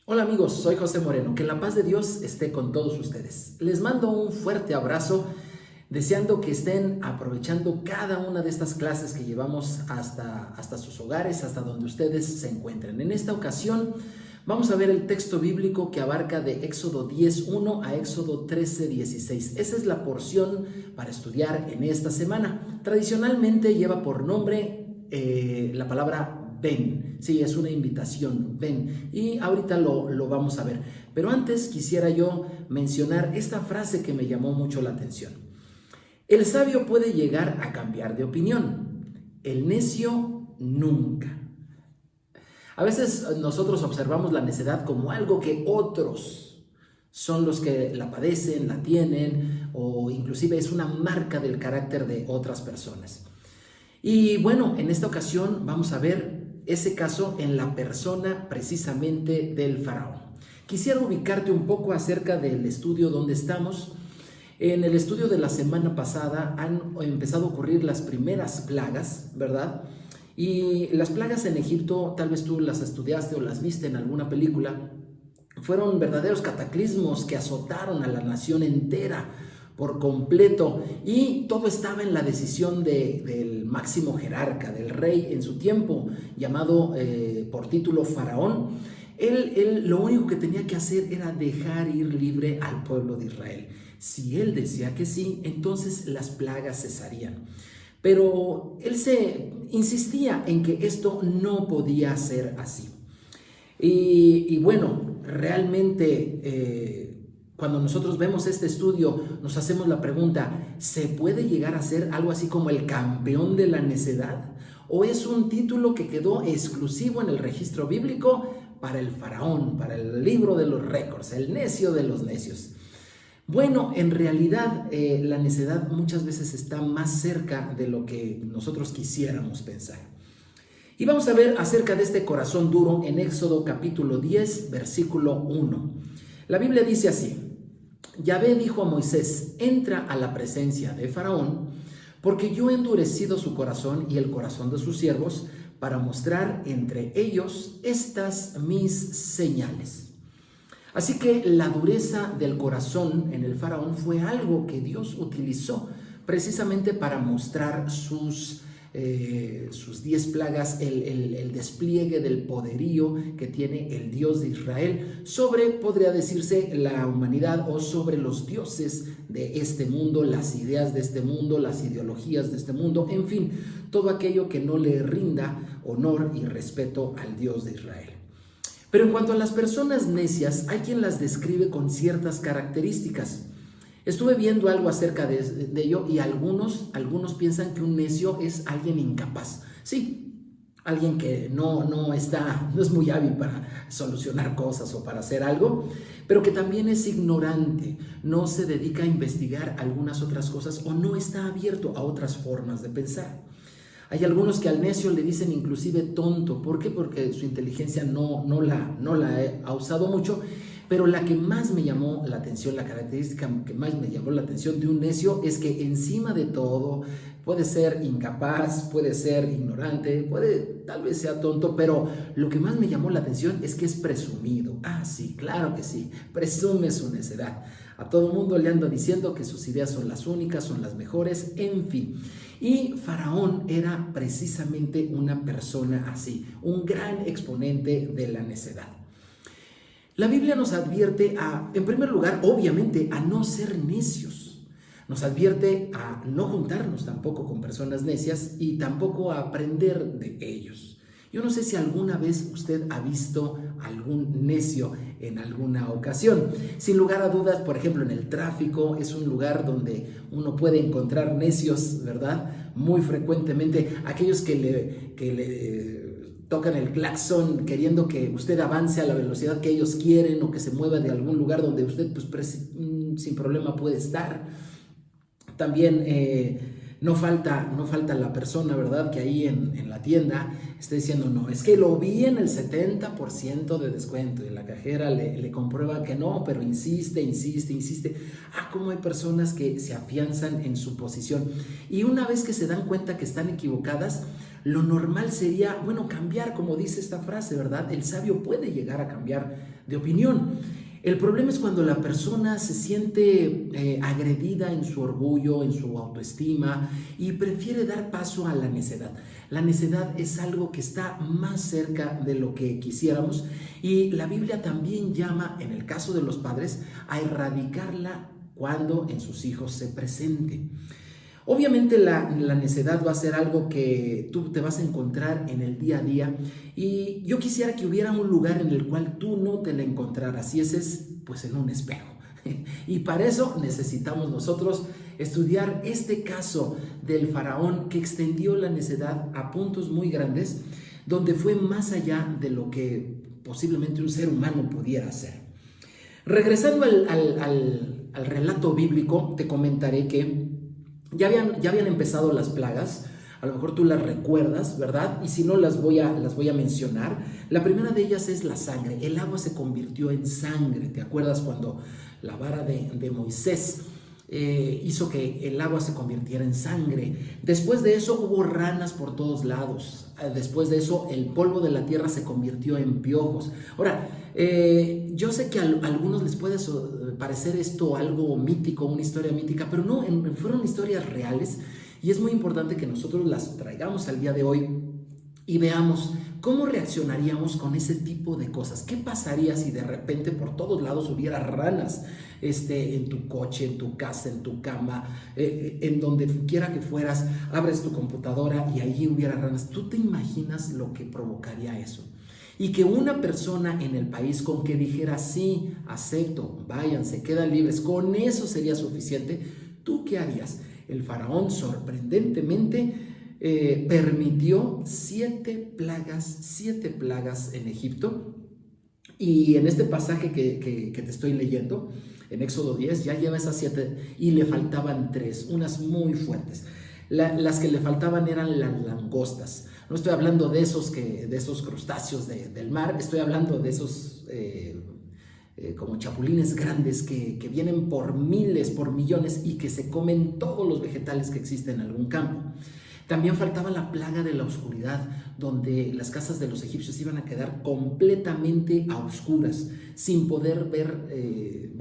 Hola amigos, soy José Moreno, que la paz de Dios esté con todos ustedes. Les mando un fuerte abrazo, deseando que estén aprovechando cada una de estas clases que llevamos hasta sus hogares, hasta donde ustedes se encuentren. En esta ocasión vamos a ver el texto bíblico que abarca de Éxodo 10:1 a Éxodo 13:16. Esa es la porción para estudiar en esta semana. Tradicionalmente lleva por nombre la palabra ven. Sí, es una invitación, ven. Y ahorita lo vamos a ver. Pero antes quisiera yo mencionar esta frase que me llamó mucho la atención. El sabio puede llegar a cambiar de opinión, el necio nunca. A veces nosotros observamos la necedad como algo que otros son los que la padecen, la tienen, o inclusive es una marca del carácter de otras personas. Y bueno, en esta ocasión vamos a ver ese caso en la persona precisamente del faraón. Quisiera ubicarte un poco acerca del estudio donde estamos. En el estudio de la semana pasada han empezado a ocurrir las primeras plagas, ¿verdad? Y las plagas en Egipto, tal vez tú las estudiaste o las viste en alguna película, fueron verdaderos cataclismos que azotaron a la nación entera por completo, y todo estaba en la decisión del máximo jerarca, del rey en su tiempo, llamado por título Faraón. Él lo único que tenía que hacer era dejar ir libre al pueblo de Israel. Si él decía que sí, entonces las plagas cesarían. Pero él se insistía en que esto no podía ser así. Y bueno, realmente cuando nosotros vemos este estudio, nos hacemos la pregunta, ¿se puede llegar a ser algo así como el campeón de la necedad? ¿O es un título que quedó exclusivo en el registro bíblico para el faraón, para el libro de los récords, el necio de los necios? Bueno, en realidad la necedad muchas veces está más cerca de lo que nosotros quisiéramos pensar. Y vamos a ver acerca de este corazón duro en Éxodo capítulo 10, versículo 1. La Biblia dice así: Yahvé dijo a Moisés, entra a la presencia de Faraón, porque yo he endurecido su corazón y el corazón de sus siervos, para mostrar entre ellos estas mis señales. Así que la dureza del corazón en el Faraón fue algo que Dios utilizó precisamente para mostrar sus 10 plagas, el despliegue del poderío que tiene el Dios de Israel sobre, podría decirse, la humanidad, o sobre los dioses de este mundo, las ideas de este mundo, las ideologías de este mundo, en fin, todo aquello que no le rinda honor y respeto al Dios de Israel. Pero en cuanto a las personas necias, hay quien las describe con ciertas características. Estuve viendo algo acerca de ello, y algunos piensan que un necio es alguien incapaz. Sí, alguien que no es muy hábil para solucionar cosas o para hacer algo, pero que también es ignorante, no se dedica a investigar algunas otras cosas o no está abierto a otras formas de pensar. Hay algunos que al necio le dicen inclusive tonto. ¿Por qué? Porque su inteligencia no la ha usado mucho. Pero la que más me llamó la atención, la característica que más me llamó la atención de un necio, es que encima de todo puede ser incapaz, puede ser ignorante, tal vez sea tonto, pero lo que más me llamó la atención es que es presumido. Ah, sí, claro que sí, presume su necedad. A todo mundo le anda diciendo que sus ideas son las únicas, son las mejores, en fin. Y Faraón era precisamente una persona así, un gran exponente de la necedad. La Biblia nos advierte en primer lugar, obviamente, a no ser necios. Nos advierte a no juntarnos tampoco con personas necias y tampoco a aprender de ellos. Yo no sé si alguna vez usted ha visto algún necio en alguna ocasión. Sin lugar a dudas, por ejemplo, en el tráfico es un lugar donde uno puede encontrar necios, ¿verdad? Muy frecuentemente, aquellos que le tocan el claxon queriendo que usted avance a la velocidad que ellos quieren, o que se mueva de algún lugar donde usted sin problema puede estar. También no falta la persona, ¿verdad?, que ahí en la tienda esté diciendo, no, es que lo vi en el 70% de descuento, y la cajera le comprueba que no, pero insiste. Cómo hay personas que se afianzan en su posición, y una vez que se dan cuenta que están equivocadas, lo normal sería, cambiar, como dice esta frase, ¿verdad? El sabio puede llegar a cambiar de opinión. El problema es cuando la persona se siente agredida en su orgullo, en su autoestima y prefiere dar paso a la necedad. La necedad es algo que está más cerca de lo que quisiéramos y la Biblia también llama, en el caso de los padres, a erradicarla cuando en sus hijos se presente. Obviamente la necedad va a ser algo que tú te vas a encontrar en el día a día y yo quisiera que hubiera un lugar en el cual tú no te la encontraras y ese es pues en un espejo. Y para eso necesitamos nosotros estudiar este caso del faraón que extendió la necedad a puntos muy grandes, donde fue más allá de lo que posiblemente un ser humano pudiera hacer. Regresando al relato bíblico, te comentaré que ya habían empezado las plagas. A lo mejor tú las recuerdas, ¿verdad? Y si no, las voy a mencionar. La primera de ellas es la sangre. El agua se convirtió en sangre. ¿Te acuerdas cuando la vara de Moisés hizo que el agua se convirtiera en sangre? Después de eso hubo ranas por todos lados. Después de eso el polvo de la tierra se convirtió en piojos. Ahora, yo sé que a algunos les puede parecer esto algo mítico, una historia mítica, pero no, fueron historias reales y es muy importante que nosotros las traigamos al día de hoy y veamos cómo reaccionaríamos con ese tipo de cosas. ¿Qué pasaría si de repente por todos lados hubiera ranas en tu coche, en tu casa, en tu cama, en donde quiera que fueras, abres tu computadora y allí hubiera ranas? ¿Tú te imaginas lo que provocaría eso? Y que una persona en el país con que dijera sí, acepto, váyanse, quedan libres, con eso sería suficiente. ¿Tú qué harías? El faraón sorprendentemente permitió 7 plagas en Egipto. Y en este pasaje que te estoy leyendo, en Éxodo 10, ya lleva esas 7 y le faltaban 3, unas muy fuertes. Las que le faltaban eran las langostas. No estoy hablando de esos crustáceos del mar, estoy hablando de esos como chapulines grandes que vienen por miles, por millones y que se comen todos los vegetales que existen en algún campo. También faltaba la plaga de la oscuridad, donde las casas de los egipcios iban a quedar completamente a oscuras, sin poder ver,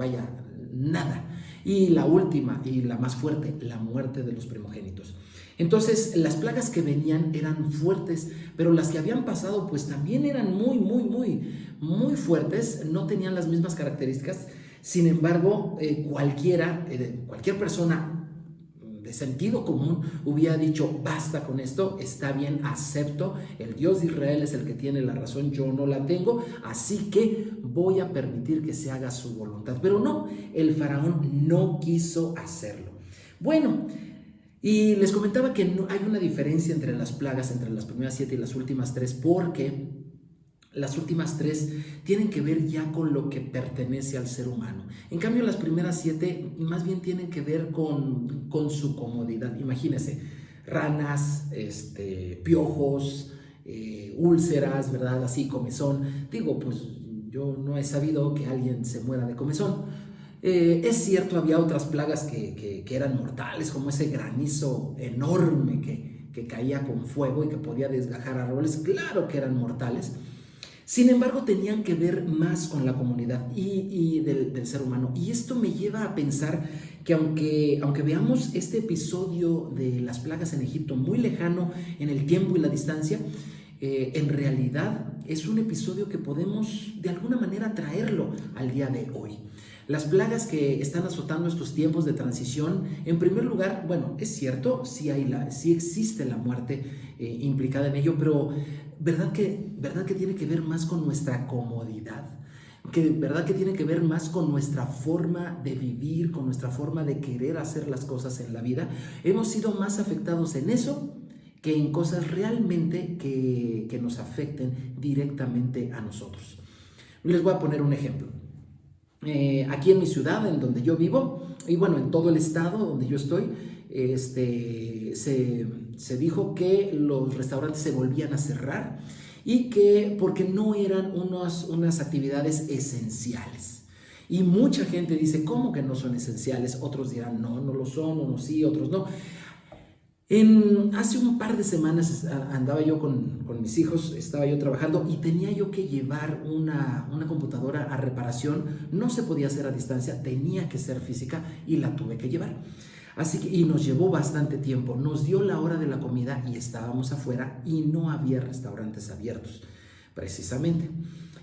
nada. Y la última y la más fuerte, la muerte de los primogénitos. Entonces, las plagas que venían eran fuertes, pero las que habían pasado pues también eran muy fuertes, no tenían las mismas características. Sin embargo, cualquier persona de sentido común hubiera dicho, basta con esto, está bien, acepto, el Dios de Israel es el que tiene la razón, yo no la tengo, así que voy a permitir que se haga su voluntad. Pero no, el faraón no quiso hacerlo. Bueno, y les comentaba que no, hay una diferencia entre las plagas, entre las primeras 7 y las últimas 3, porque las últimas 3 tienen que ver ya con lo que pertenece al ser humano. En cambio, las primeras 7 más bien tienen que ver con su comodidad. Imagínense, ranas, piojos, úlceras, ¿verdad? Así, comezón. Digo, pues yo no he sabido que alguien se muera de comezón. Es cierto, había otras plagas que eran mortales, como ese granizo enorme que caía con fuego y que podía desgajar árboles. Claro que eran mortales. Sin embargo, tenían que ver más con la comunidad y del ser humano. Y esto me lleva a pensar que aunque veamos este episodio de las plagas en Egipto muy lejano en el tiempo y la distancia, en realidad es un episodio que podemos de alguna manera traerlo al día de hoy. Las plagas que están azotando estos tiempos de transición, en primer lugar, bueno, es cierto, sí existe la muerte implicada en ello, pero ¿verdad que tiene que ver más con nuestra comodidad? ¿Verdad que tiene que ver más con nuestra forma de vivir, con nuestra forma de querer hacer las cosas en la vida? Hemos sido más afectados en eso que en cosas realmente que nos afecten directamente a nosotros. Les voy a poner un ejemplo. Aquí en mi ciudad, en donde yo vivo, y bueno, en todo el estado donde yo estoy, se dijo que los restaurantes se volvían a cerrar y que porque no eran unas actividades esenciales. Y mucha gente dice, ¿cómo que no son esenciales? Otros dirán, no lo son, unos sí, otros no. Hace un par de semanas andaba yo con mis hijos, estaba yo trabajando y tenía yo que llevar una computadora a reparación. No se podía hacer a distancia, tenía que ser física y la tuve que llevar. Y nos llevó bastante tiempo. Nos dio la hora de la comida y estábamos afuera y no había restaurantes abiertos, precisamente.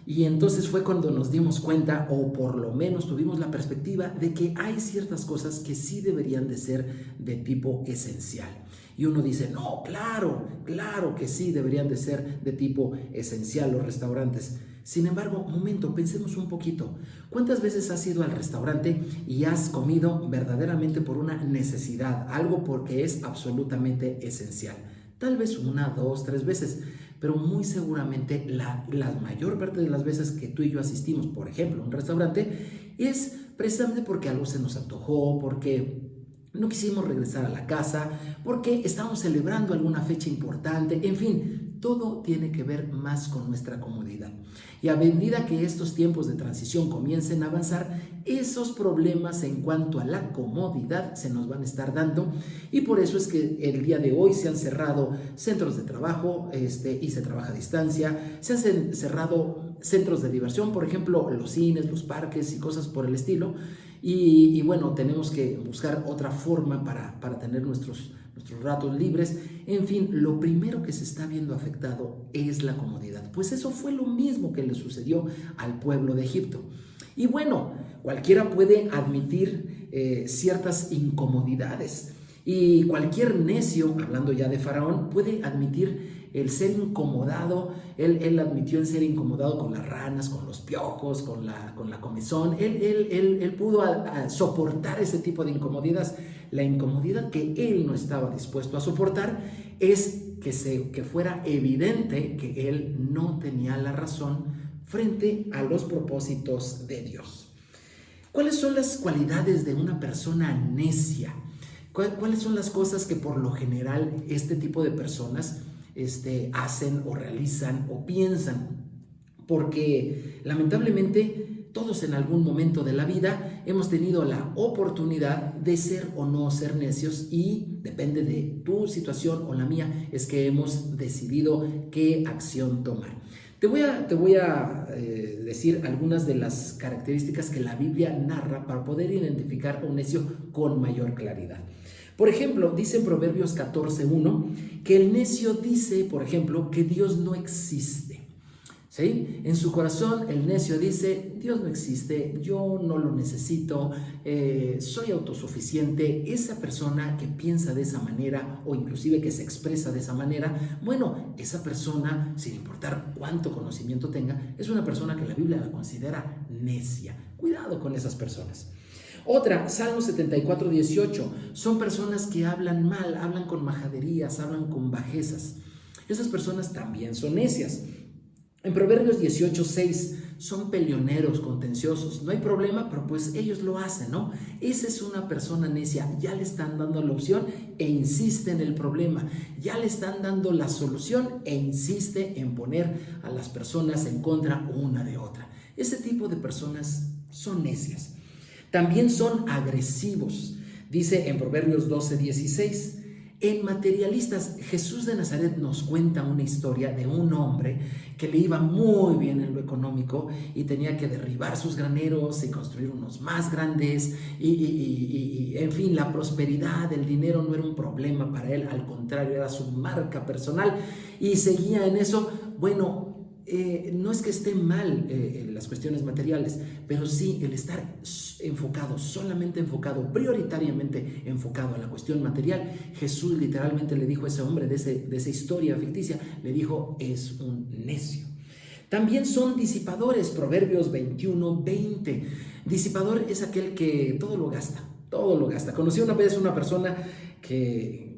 Y entonces fue cuando nos dimos cuenta, o por lo menos tuvimos la perspectiva, de que hay ciertas cosas que sí deberían de ser de tipo esencial. Y uno dice, no, claro que sí deberían de ser de tipo esencial los restaurantes. Sin embargo, pensemos un poquito. ¿Cuántas veces has ido al restaurante y has comido verdaderamente por una necesidad? Algo porque es absolutamente esencial. Tal vez 1, 2, 3 veces, pero muy seguramente la mayor parte de las veces que tú y yo asistimos, por ejemplo, a un restaurante, es precisamente porque algo se nos antojó, porque no quisimos regresar a la casa, porque estamos celebrando alguna fecha importante, en fin, todo tiene que ver más con nuestra comodidad. Y a medida que estos tiempos de transición comiencen a avanzar, esos problemas en cuanto a la comodidad se nos van a estar dando, y por eso es que el día de hoy se han cerrado centros de trabajo y se trabaja a distancia, se han cerrado centros de diversión, por ejemplo, los cines, los parques y cosas por el estilo. Y bueno, tenemos que buscar otra forma para tener nuestros ratos libres. En fin, lo primero que se está viendo afectado es la comodidad. Pues eso fue lo mismo que le sucedió al pueblo de Egipto. Y bueno, cualquiera puede admitir ciertas incomodidades. Y cualquier necio, hablando ya de Faraón, puede admitir el ser incomodado. Él admitió el ser incomodado con las ranas, con los piojos, con la comezón. Él pudo soportar ese tipo de incomodidades. La incomodidad que él no estaba dispuesto a soportar es que fuera evidente que él no tenía la razón frente a los propósitos de Dios. ¿Cuáles son las cualidades de una persona necia? ¿Cuáles son las cosas que por lo general este tipo de personas hacen o realizan o piensan? Porque lamentablemente todos en algún momento de la vida hemos tenido la oportunidad de ser o no ser necios, y depende de tu situación o la mía, es que hemos decidido qué acción tomar. Te voy a decir algunas de las características que la Biblia narra para poder identificar a un necio con mayor claridad. Por ejemplo, dice en Proverbios 14:1 que el necio dice, por ejemplo, que Dios no existe. ¿Sí? En su corazón el necio dice, Dios no existe, yo no lo necesito, soy autosuficiente. Esa persona que piensa de esa manera, o inclusive que se expresa de esa manera, bueno, esa persona, sin importar cuánto conocimiento tenga, es una persona que la Biblia la considera necia. Cuidado con esas personas. Otra, Salmo 74:18, son personas que hablan mal, hablan con majaderías, hablan con bajezas. Esas personas también son necias. En Proverbios 18:6, son peleoneros, contenciosos. No hay problema, pero pues ellos lo hacen, ¿no? Esa es una persona necia. Ya le están dando la opción e insiste en el problema. Ya le están dando la solución e insiste en poner a las personas en contra una de otra. Ese tipo de personas son necias. También son agresivos. Dice en Proverbios 12:16. En Materialistas, Jesús de Nazaret nos cuenta una historia de un hombre que le iba muy bien en lo económico y tenía que derribar sus graneros y construir unos más grandes y en fin, la prosperidad, el dinero no era un problema para él, al contrario, era su marca personal y seguía en eso. Bueno, no es que esté mal las cuestiones materiales, pero sí el estar enfocado, solamente enfocado, prioritariamente enfocado a la cuestión material. Jesús literalmente le dijo a ese hombre de esa historia ficticia, le dijo, es un necio. También son disipadores, Proverbios 21:20. Disipador es aquel que todo lo gasta. Conocí una vez una persona que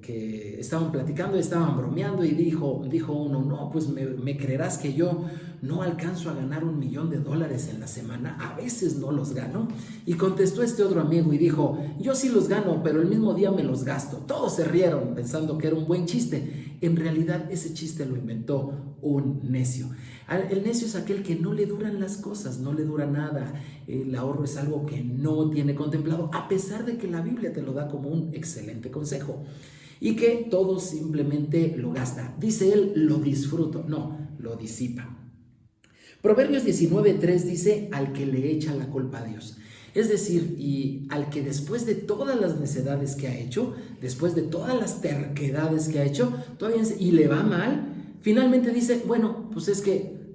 estaban platicando, estaban bromeando y dijo uno, no, pues me creerás que yo no alcanzo a ganar $1 millón en la semana, a veces no los gano. Y contestó este otro amigo y dijo, yo sí los gano, pero el mismo día me los gasto. Todos se rieron pensando que era un buen chiste. En realidad ese chiste lo inventó un necio. El necio es aquel que no le duran las cosas, no le dura nada. El ahorro es algo que no tiene contemplado, a pesar de que la Biblia te lo da como un excelente consejo. Y que todo simplemente lo gasta. Dice él, lo disfruto. No, lo disipa. Proverbios 19:3 dice, al que le echa la culpa a Dios. Es decir, y al que después de todas las necedades que ha hecho, después de todas las terquedades que ha hecho, todavía y le va mal, finalmente dice, bueno, pues es que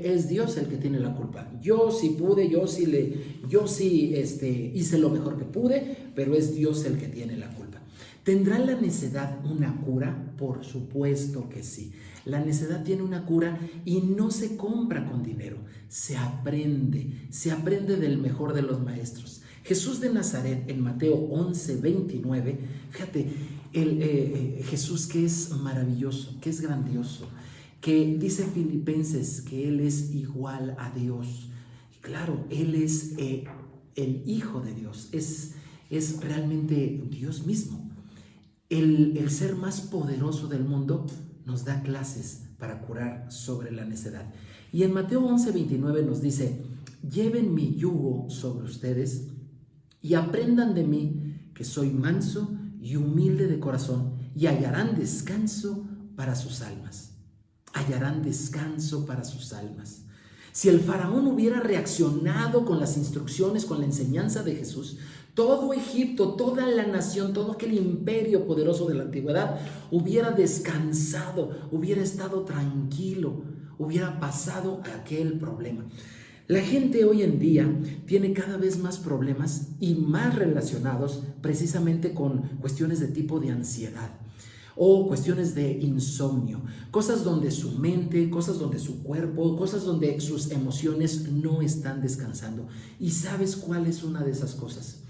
es Dios el que tiene la culpa. Yo sí pude, yo sí hice lo mejor que pude, pero es Dios el que tiene la culpa. ¿Tendrá la necedad una cura? Por supuesto que sí. La necedad tiene una cura y no se compra con dinero, se aprende del mejor de los maestros. Jesús de Nazaret en Mateo 11:29, fíjate, Jesús que es maravilloso, que es grandioso, que dice Filipenses que Él es igual a Dios. Y claro, Él es el Hijo de Dios, es realmente Dios mismo. El ser más poderoso del mundo nos da clases para curar sobre la necedad. Y en Mateo 11:29 nos dice, lleven mi yugo sobre ustedes y aprendan de mí que soy manso y humilde de corazón y hallarán descanso para sus almas. Hallarán descanso para sus almas. Si el faraón hubiera reaccionado con las instrucciones, con la enseñanza de Jesús, todo Egipto, toda la nación, todo aquel imperio poderoso de la antigüedad hubiera descansado, hubiera estado tranquilo, hubiera pasado aquel problema. La gente hoy en día tiene cada vez más problemas y más relacionados precisamente con cuestiones de tipo de ansiedad o cuestiones de insomnio, cosas donde su mente, cosas donde su cuerpo, cosas donde sus emociones no están descansando. ¿Y sabes cuál es una de esas cosas?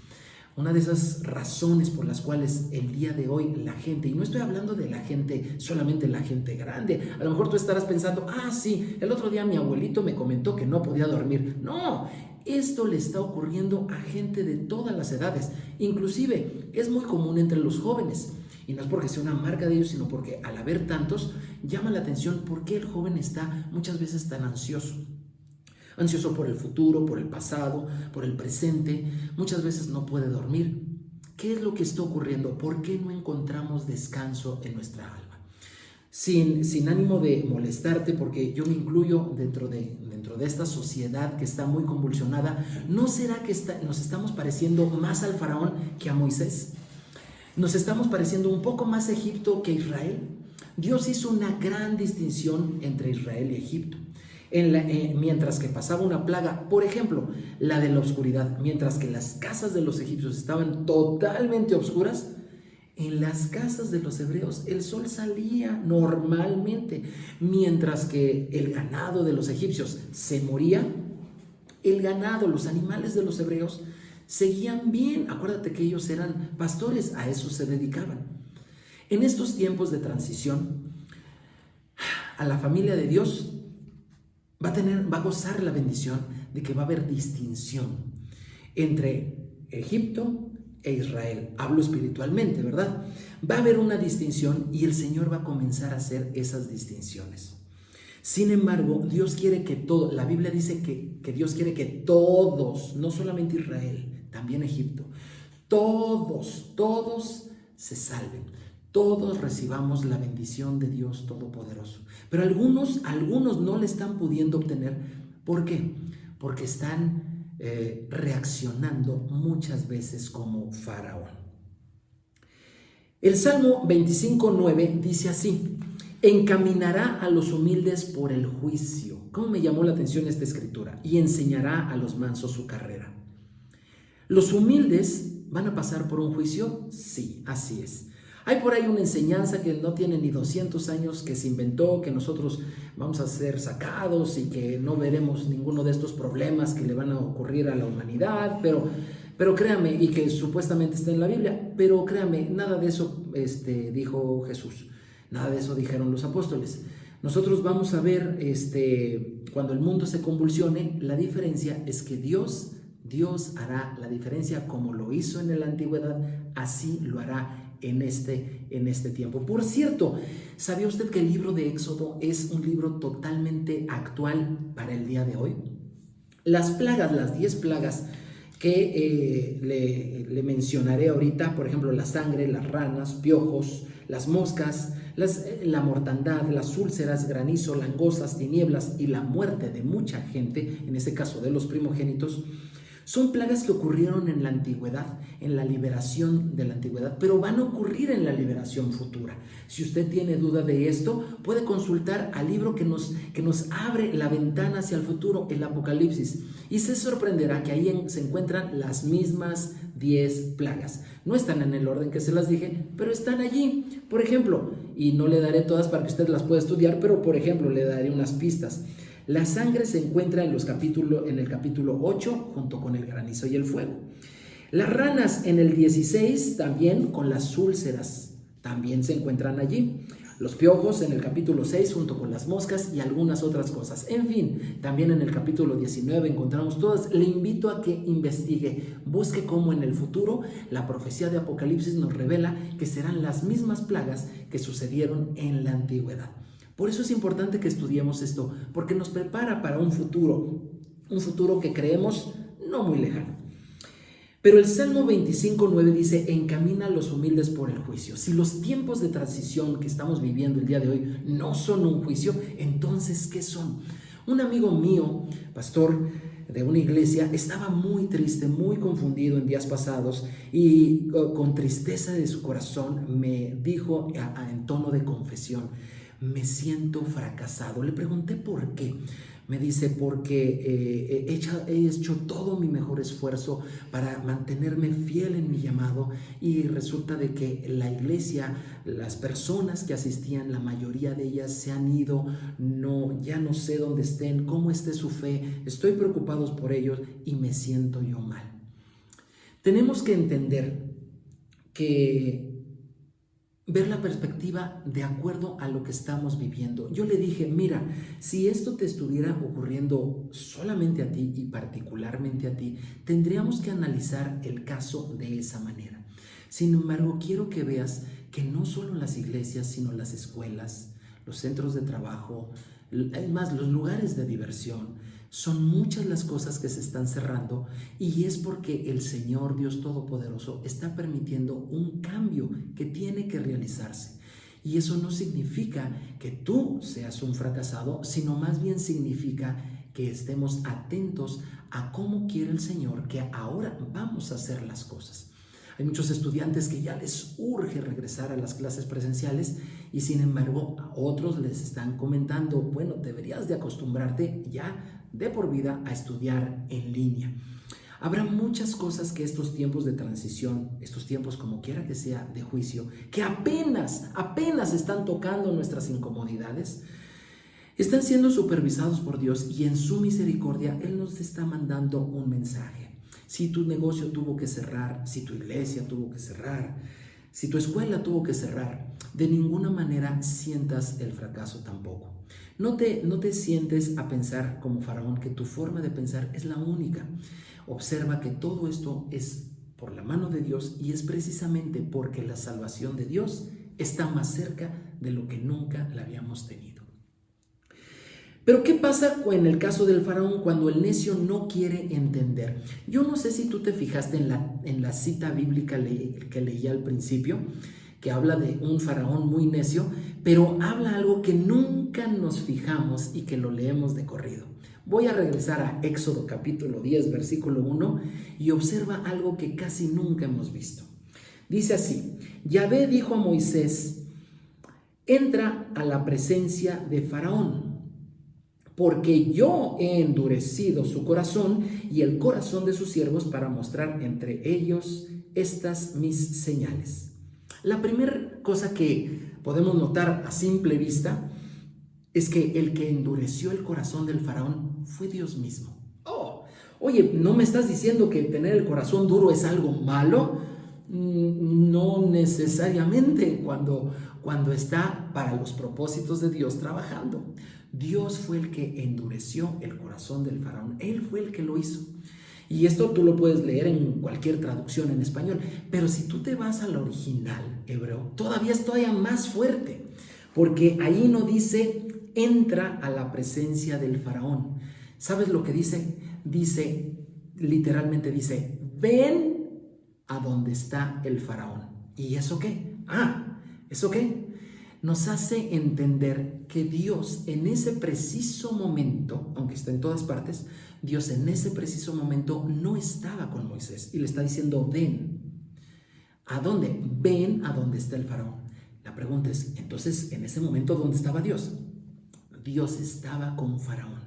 Una de esas razones por las cuales el día de hoy la gente, y no estoy hablando de la gente, solamente la gente grande, a lo mejor tú estarás pensando, sí, el otro día mi abuelito me comentó que no podía dormir. No, esto le está ocurriendo a gente de todas las edades, inclusive es muy común entre los jóvenes. Y no es porque sea una marca de ellos, sino porque al haber tantos, llama la atención por qué el joven está muchas veces tan ansioso. Ansioso por el futuro, por el pasado, por el presente. Muchas veces no puede dormir. ¿Qué es lo que está ocurriendo? ¿Por qué no encontramos descanso en nuestra alma? Sin ánimo de molestarte, porque yo me incluyo dentro de esta sociedad que está muy convulsionada, ¿no será que nos estamos pareciendo más al faraón que a Moisés? ¿Nos estamos pareciendo un poco más a Egipto que a Israel? Dios hizo una gran distinción entre Israel y Egipto. Mientras que pasaba una plaga, por ejemplo, la de la oscuridad, mientras que las casas de los egipcios estaban totalmente oscuras, en las casas de los hebreos el sol salía normalmente, mientras que el ganado de los egipcios se moría, el ganado, los animales de los hebreos seguían bien. Acuérdate que ellos eran pastores, a eso se dedicaban. En estos tiempos de transición, a la familia de Dios va a gozar la bendición de que va a haber distinción entre Egipto e Israel. Hablo espiritualmente, ¿verdad? Va a haber una distinción y el Señor va a comenzar a hacer esas distinciones. Sin embargo, Dios quiere que todo, la Biblia dice que Dios quiere que todos, no solamente Israel, también Egipto, todos se salven, todos recibamos la bendición de Dios Todopoderoso. Pero algunos no le están pudiendo obtener. ¿Por qué? Porque están reaccionando muchas veces como Faraón. El Salmo 25:9 dice así: encaminará a los humildes por el juicio. ¿Cómo me llamó la atención esta escritura? Y enseñará a los mansos su carrera. ¿Los humildes van a pasar por un juicio? Sí, así es. Hay por ahí una enseñanza que no tiene ni 200 años, que se inventó, que nosotros vamos a ser sacados y que no veremos ninguno de estos problemas que le van a ocurrir a la humanidad, pero créame, y que supuestamente está en la Biblia, pero créame, nada de eso dijo Jesús, nada de eso dijeron los apóstoles. Nosotros vamos a ver, cuando el mundo se convulsione, la diferencia es que Dios hará la diferencia como lo hizo en la antigüedad, así lo hará en este tiempo. Por cierto, ¿sabía usted que el libro de Éxodo es un libro totalmente actual para el día de hoy? Las plagas, las 10 plagas que le mencionaré ahorita, por ejemplo, la sangre, las ranas, piojos, las moscas, la mortandad, las úlceras, granizo, langostas, tinieblas y la muerte de mucha gente, en este caso de los primogénitos, son plagas que ocurrieron en la antigüedad, en la liberación de la antigüedad, pero van a ocurrir en la liberación futura. Si usted tiene duda de esto, puede consultar al libro que nos abre la ventana hacia el futuro, el Apocalipsis, y se sorprenderá que ahí se encuentran las mismas 10 plagas. No están en el orden que se las dije, pero están allí. Por ejemplo, y no le daré todas para que usted las pueda estudiar, pero por ejemplo le daré unas pistas. La sangre se encuentra en el capítulo 8 junto con el granizo y el fuego. Las ranas en el 16 también con las úlceras también se encuentran allí. Los piojos en el capítulo 6 junto con las moscas y algunas otras cosas. En fin, también en el capítulo 19 encontramos todas. Le invito a que investigue, busque cómo en el futuro la profecía de Apocalipsis nos revela que serán las mismas plagas que sucedieron en la antigüedad. Por eso es importante que estudiemos esto, porque nos prepara para un futuro que creemos no muy lejano. Pero el Salmo 25:9 dice: encamina a los humildes por el juicio. Si los tiempos de transición que estamos viviendo el día de hoy no son un juicio, entonces ¿qué son? Un amigo mío, pastor de una iglesia, estaba muy triste, muy confundido en días pasados y con tristeza de su corazón me dijo en tono de confesión: me siento fracasado. Le pregunté por qué. Me dice: porque he hecho todo mi mejor esfuerzo para mantenerme fiel en mi llamado, y resulta de que la iglesia, las personas que asistían, la mayoría de ellas se han ido, ya no sé dónde estén, cómo esté su fe, estoy preocupado por ellos y me siento yo mal. Tenemos que entender que ver la perspectiva de acuerdo a lo que estamos viviendo. Yo le dije: mira, si esto te estuviera ocurriendo solamente a ti y particularmente a ti, tendríamos que analizar el caso de esa manera. Sin embargo, quiero que veas que no solo las iglesias, sino las escuelas, los centros de trabajo, además los lugares de diversión, son muchas las cosas que se están cerrando, y es porque el Señor Dios Todopoderoso está permitiendo un cambio que tiene que realizarse. Y eso no significa que tú seas un fracasado, sino más bien significa que estemos atentos a cómo quiere el Señor que ahora vamos a hacer las cosas. Hay muchos estudiantes que ya les urge regresar a las clases presenciales, y sin embargo a otros les están comentando: bueno, deberías de acostumbrarte ya de por vida a estudiar en línea. Habrá muchas cosas que estos tiempos de transición, estos tiempos como quiera que sea de juicio, que apenas están tocando nuestras incomodidades, están siendo supervisados por Dios, y en su misericordia Él nos está mandando un mensaje. Si tu negocio tuvo que cerrar, si tu iglesia tuvo que cerrar, si tu escuela tuvo que cerrar, de ninguna manera sientas el fracaso tampoco. No te sientes a pensar como Faraón, que tu forma de pensar es la única. Observa que todo esto es por la mano de Dios, y es precisamente porque la salvación de Dios está más cerca de lo que nunca la habíamos tenido. Pero ¿qué pasa en el caso del Faraón cuando el necio no quiere entender? Yo no sé si tú te fijaste en la cita bíblica que leí al principio, que habla de un faraón muy necio, pero habla algo que nunca nos fijamos y que lo leemos de corrido. Voy a regresar a Éxodo capítulo 10, versículo 1, y observa algo que casi nunca hemos visto. Dice así: Yahvé dijo a Moisés: entra a la presencia de Faraón, porque yo he endurecido su corazón y el corazón de sus siervos para mostrar entre ellos estas mis señales. La primera cosa que podemos notar a simple vista es que el que endureció el corazón del faraón fue Dios mismo. Oye, ¿no me estás diciendo que tener el corazón duro es algo malo? No necesariamente cuando está para los propósitos de Dios trabajando. Dios fue el que endureció el corazón del faraón. Él fue el que lo hizo. Y esto tú lo puedes leer en cualquier traducción en español, pero si tú te vas al original hebreo, todavía es todavía más fuerte, porque ahí no dice entra a la presencia del faraón. ¿Sabes lo que dice? Dice, literalmente dice, ven a donde está el faraón. ¿Y eso qué? ¿Eso qué? Nos hace entender que Dios en ese preciso momento, aunque está en todas partes, Dios en ese preciso momento no estaba con Moisés y le está diciendo, ven. ¿A dónde? Ven a donde está el faraón. La pregunta es, entonces, en ese momento, ¿dónde estaba Dios? Dios estaba con faraón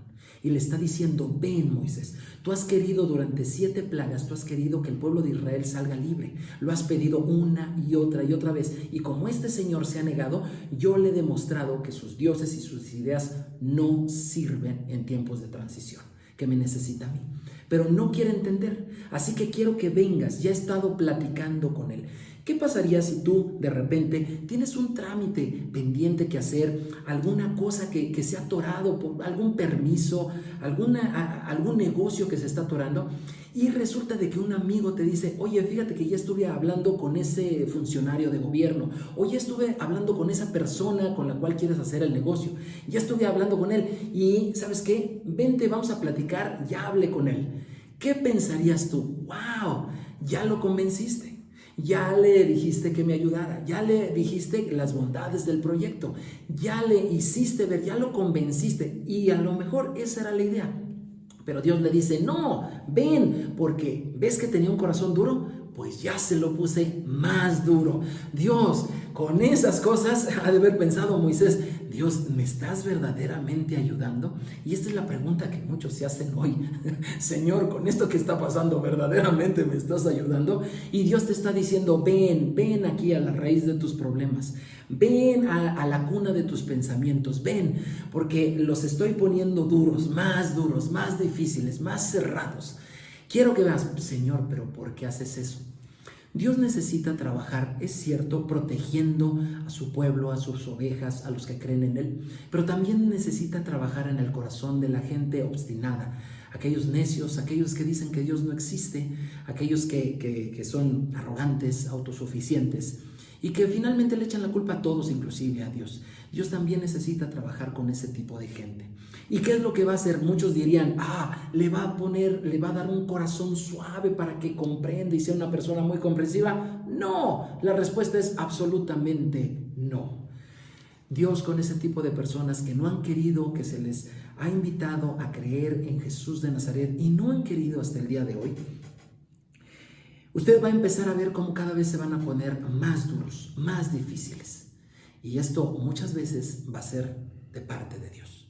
y le está diciendo, ven Moisés, tú has querido durante 7 plagas, tú has querido que el pueblo de Israel salga libre, lo has pedido una y otra vez, y como este señor se ha negado, yo le he demostrado que sus dioses y sus ideas no sirven en tiempos de transición, que me necesita a mí, pero no quiere entender, así que quiero que vengas. Ya he estado platicando con él. ¿Qué pasaría si tú de repente tienes un trámite pendiente que hacer, alguna cosa que se ha atorado, por algún permiso, algún negocio que se está atorando, y resulta de que un amigo te dice, oye, fíjate que ya estuve hablando con ese funcionario de gobierno, o ya estuve hablando con esa persona con la cual quieres hacer el negocio, ya estuve hablando con él y ¿sabes qué? Vente, vamos a platicar, ya hablé con él. ¿Qué pensarías tú? ¡Wow! Ya lo convenciste. Ya le dijiste que me ayudara, ya le dijiste las bondades del proyecto, ya le hiciste ver, ya lo convenciste, y a lo mejor esa era la idea. Pero Dios le dice, no, ven, porque ¿ves que tenía un corazón duro? Pues ya se lo puse más duro. Dios, con esas cosas ha de haber pensado Moisés, Dios, ¿me estás verdaderamente ayudando? Y esta es la pregunta que muchos se hacen hoy. Señor, con esto que está pasando, ¿verdaderamente me estás ayudando? Y Dios te está diciendo, ven aquí a la raíz de tus problemas. Ven a la cuna de tus pensamientos. Ven, porque los estoy poniendo duros, más difíciles, más cerrados. Quiero que veas, Señor, pero ¿por qué haces eso? Dios necesita trabajar, es cierto, protegiendo a su pueblo, a sus ovejas, a los que creen en Él, pero también necesita trabajar en el corazón de la gente obstinada, aquellos necios, aquellos que dicen que Dios no existe, aquellos que son arrogantes, autosuficientes y que finalmente le echan la culpa a todos, inclusive a Dios. Dios también necesita trabajar con ese tipo de gente. ¿Y qué es lo que va a hacer? Muchos dirían, le va a dar un corazón suave para que comprenda y sea una persona muy comprensiva. No, la respuesta es absolutamente no. Dios, con ese tipo de personas que no han querido, que se les ha invitado a creer en Jesús de Nazaret y no han querido hasta el día de hoy, usted va a empezar a ver cómo cada vez se van a poner más duros, más difíciles. Y esto muchas veces va a ser de parte de Dios.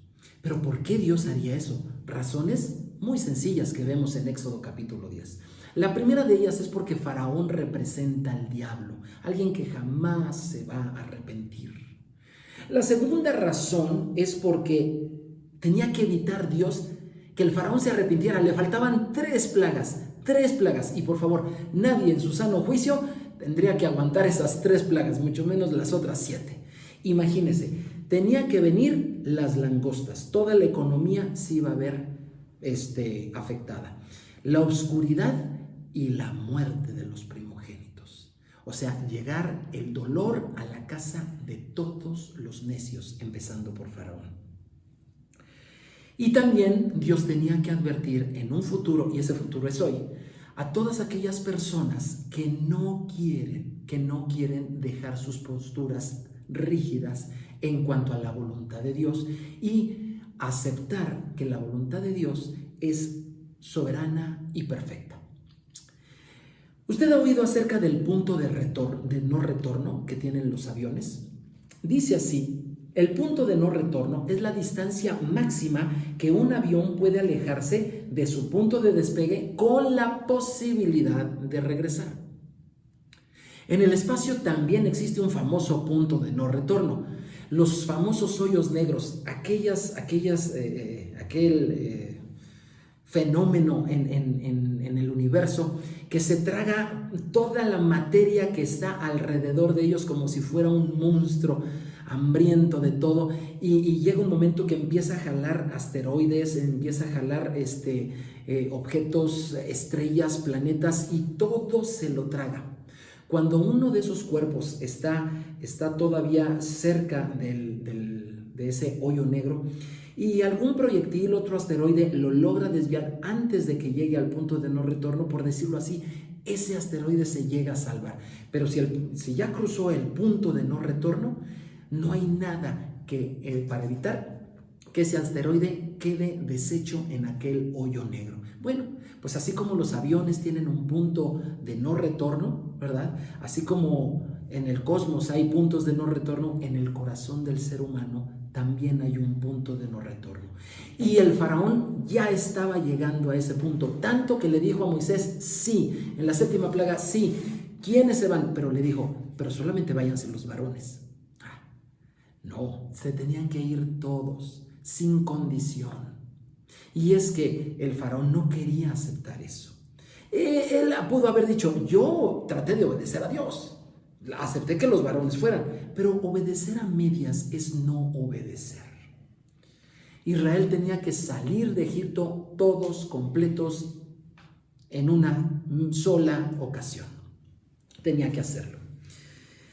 ¿Pero por qué Dios haría eso? Razones muy sencillas que vemos en Éxodo capítulo 10. La primera de ellas es porque Faraón representa al diablo, alguien que jamás se va a arrepentir. La segunda razón es porque tenía que evitar Dios que el faraón se arrepintiera. Le faltaban 3 plagas, y por favor, nadie en su sano juicio tendría que aguantar esas 3 plagas, mucho menos las otras 7. Imagínense, tenía que venir las langostas, toda la economía se iba a ver afectada, la oscuridad y la muerte de los primogénitos. O sea, llegar el dolor a la casa de todos los necios, empezando por Faraón. Y también Dios tenía que advertir en un futuro, y ese futuro es hoy, a todas aquellas personas que no quieren dejar sus posturas rígidas en cuanto a la voluntad de Dios y aceptar que la voluntad de Dios es soberana y perfecta. ¿Usted ha oído acerca del punto de no retorno que tienen los aviones? Dice así: el punto de no retorno es la distancia máxima que un avión puede alejarse de su punto de despegue con la posibilidad de regresar. En el espacio también existe un famoso punto de no retorno, los famosos hoyos negros, aquel fenómeno en el universo que se traga toda la materia que está alrededor de ellos como si fuera un monstruo. hambriento de todo, y llega un momento que empieza a jalar asteroides, empieza a jalar objetos, estrellas, planetas, y todo se lo traga. Cuando uno de esos cuerpos está todavía cerca de ese hoyo negro, y algún proyectil, otro asteroide, lo logra desviar antes de que llegue al punto de no retorno, por decirlo así, ese asteroide se llega a salvar. Pero si ya cruzó el punto de no retorno, no hay nada para evitar que ese asteroide quede deshecho en aquel hoyo negro. Bueno, pues así como los aviones tienen un punto de no retorno, ¿verdad? Así como en el cosmos hay puntos de no retorno, en el corazón del ser humano también hay un punto de no retorno. Y el faraón ya estaba llegando a ese punto, tanto que le dijo a Moisés, sí, en la 7ª plaga, sí, ¿quiénes se van? Pero le dijo, pero solamente váyanse los varones. No, se tenían que ir todos, sin condición. Y es que el faraón no quería aceptar eso. Él pudo haber dicho, yo traté de obedecer a Dios, acepté que los varones fueran, pero obedecer a medias es no obedecer. Israel tenía que salir de Egipto todos completos en una sola ocasión. Tenía que hacerlo.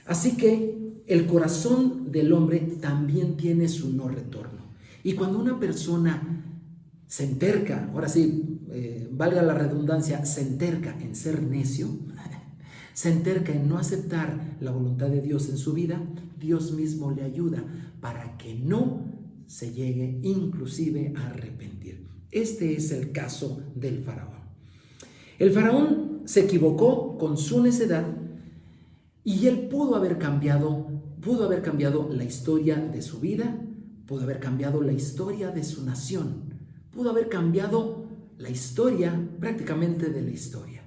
Así que el corazón del hombre también tiene su no retorno. Y cuando una persona se enterca, ahora sí, valga la redundancia, se enterca en ser necio, se enterca en no aceptar la voluntad de Dios en su vida, Dios mismo le ayuda para que no se llegue inclusive a arrepentir. Este es el caso del faraón. El faraón se equivocó con su necedad y él pudo haber cambiado la historia de su vida, pudo haber cambiado la historia de su nación, pudo haber cambiado la historia prácticamente de la historia,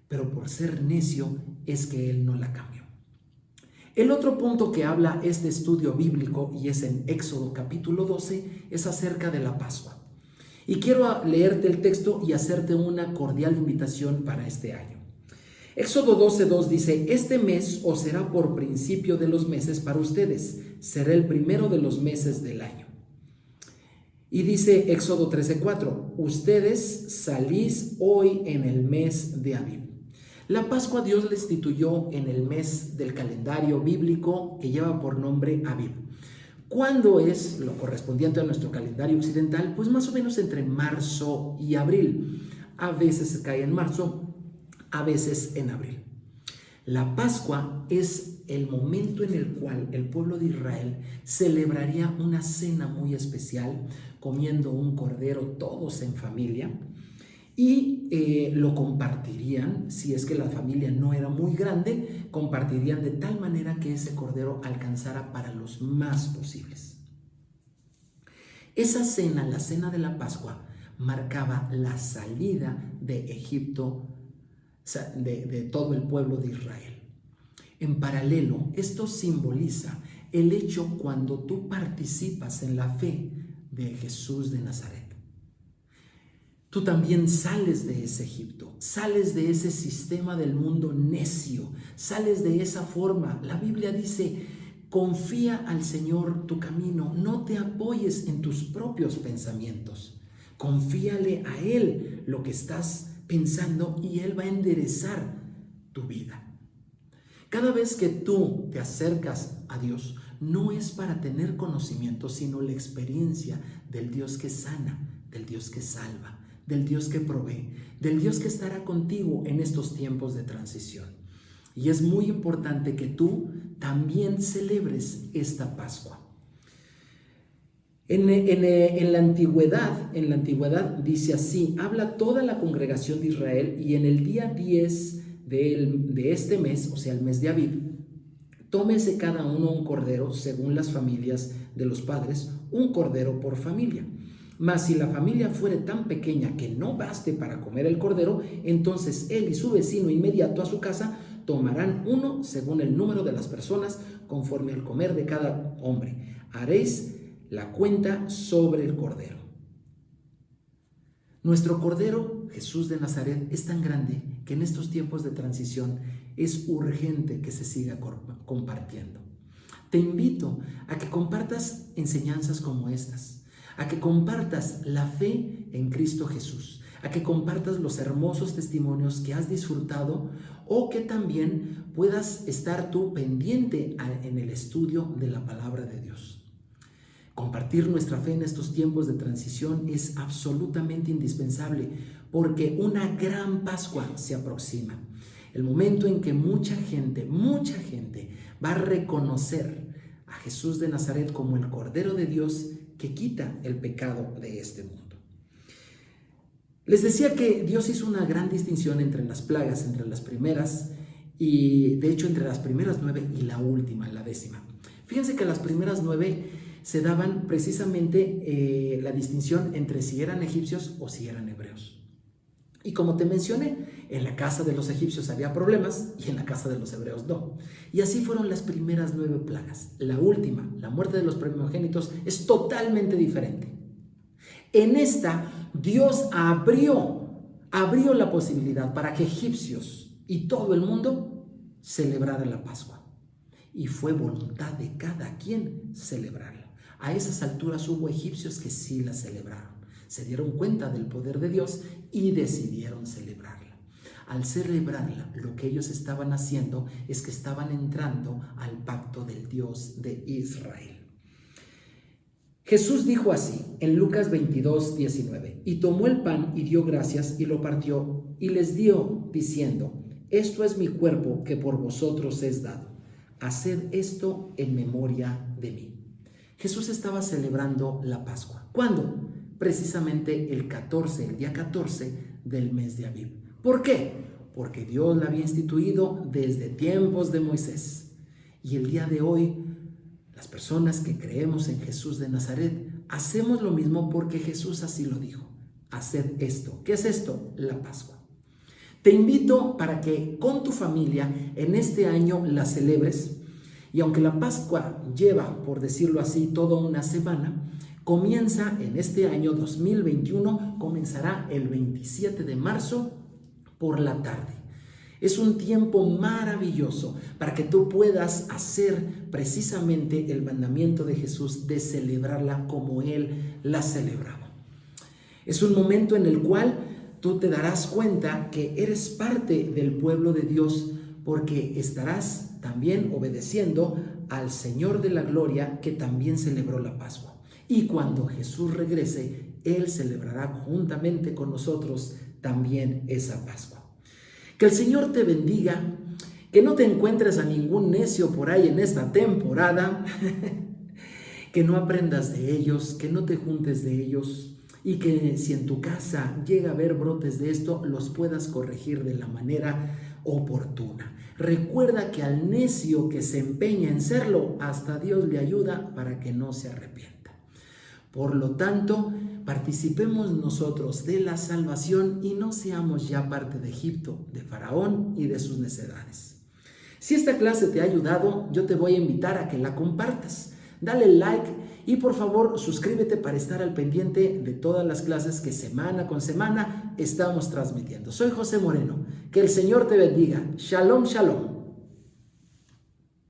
pero por ser necio es que él no la cambió. El otro punto que habla este estudio bíblico, y es en Éxodo capítulo 12, es acerca de la Pascua. Y quiero leerte el texto y hacerte una cordial invitación para este año. Éxodo 12:2 dice, este mes os será por principio de los meses para ustedes, será el primero de los meses del año. Y dice Éxodo 13:4, ustedes salís hoy en el mes de Abib. La Pascua Dios la instituyó en el mes del calendario bíblico que lleva por nombre Abib. ¿Cuándo es lo correspondiente a nuestro calendario occidental? Pues más o menos entre marzo y abril. A veces se cae en marzo, a veces en abril. La Pascua es el momento en el cual el pueblo de Israel celebraría una cena muy especial, comiendo un cordero todos en familia, y lo compartirían. Si es que la familia no era muy grande, compartirían de tal manera que ese cordero alcanzara para los más posibles. Esa cena, la cena de la Pascua, marcaba la salida de Egipto, de todo el pueblo de Israel. En paralelo, esto simboliza el hecho cuando tú participas en la fe de Jesús de Nazaret. Tú también sales de ese Egipto, sales de ese sistema del mundo necio, sales de esa forma. La Biblia dice, confía al Señor tu camino, no te apoyes en tus propios pensamientos. Confíale a Él lo que estás pensando y Él va a enderezar tu vida. Cada vez que tú te acercas a Dios, no es para tener conocimiento, sino la experiencia del Dios que sana, del Dios que salva, del Dios que provee, del Dios que estará contigo en estos tiempos de transición. Y es muy importante que tú también celebres esta Pascua. En la antigüedad dice así, habla toda la congregación de Israel, y en el día 10 de este mes, o sea, el mes de Abib, tómese cada uno un cordero según las familias de los padres, un cordero por familia. Mas si la familia fuere tan pequeña que no baste para comer el cordero, entonces él y su vecino inmediato a su casa tomarán uno según el número de las personas, conforme al comer de cada hombre. Haréis la cuenta sobre el cordero. Nuestro Cordero, Jesús de Nazaret, es tan grande que en estos tiempos de transición es urgente que se siga compartiendo. Te invito a que compartas enseñanzas como estas, a que compartas la fe en Cristo Jesús, a que compartas los hermosos testimonios que has disfrutado o que también puedas estar tú pendiente en el estudio de la palabra de Dios. Compartir nuestra fe en estos tiempos de transición es absolutamente indispensable porque una gran Pascua se aproxima. El momento en que mucha gente va a reconocer a Jesús de Nazaret como el Cordero de Dios que quita el pecado de este mundo. Les decía que Dios hizo una gran distinción entre las plagas, entre las primeras y de hecho entre las primeras 9 y la última, la 10ª. Fíjense que las primeras 9 se daban precisamente la distinción entre si eran egipcios o si eran hebreos. Y como te mencioné, en la casa de los egipcios había problemas y en la casa de los hebreos no. Y así fueron las primeras 9 plagas. La última, la muerte de los primogénitos, es totalmente diferente. En esta, Dios abrió la posibilidad para que egipcios y todo el mundo celebraran la Pascua. Y fue voluntad de cada quien celebrarla. A esas alturas hubo egipcios que sí la celebraron. Se dieron cuenta del poder de Dios y decidieron celebrarla. Al celebrarla, lo que ellos estaban haciendo es que estaban entrando al pacto del Dios de Israel. Jesús dijo así en Lucas 22:19, y tomó el pan y dio gracias y lo partió y les dio diciendo, esto es mi cuerpo que por vosotros es dado. Haced esto en memoria de mí. Jesús estaba celebrando la Pascua. ¿Cuándo? Precisamente el día 14 del mes de Abib. ¿Por qué? Porque Dios la había instituido desde tiempos de Moisés. Y el día de hoy, las personas que creemos en Jesús de Nazaret, hacemos lo mismo porque Jesús así lo dijo. Haced esto. ¿Qué es esto? La Pascua. Te invito para que con tu familia en este año la celebres. Y aunque la Pascua lleva, por decirlo así, toda una semana, comienza en este año 2021, comenzará el 27 de marzo por la tarde. Es un tiempo maravilloso para que tú puedas hacer precisamente el mandamiento de Jesús de celebrarla como Él la celebraba. Es un momento en el cual tú te darás cuenta que eres parte del pueblo de Dios porque estarás también obedeciendo al Señor de la Gloria que también celebró la Pascua. Y cuando Jesús regrese, Él celebrará juntamente con nosotros también esa Pascua. Que el Señor te bendiga, que no te encuentres a ningún necio por ahí en esta temporada, que no aprendas de ellos, que no te juntes de ellos y que si en tu casa llega a haber brotes de esto, los puedas corregir de la manera oportuna. Recuerda que al necio que se empeña en serlo, hasta Dios le ayuda para que no se arrepienta. Por lo tanto, participemos nosotros de la salvación y no seamos ya parte de Egipto, de Faraón y de sus necedades. Si esta clase te ha ayudado, yo te voy a invitar a que la compartas. Dale like y por favor suscríbete para estar al pendiente de todas las clases que semana con semana estamos transmitiendo. Soy José Moreno. Que el Señor te bendiga. Shalom, shalom.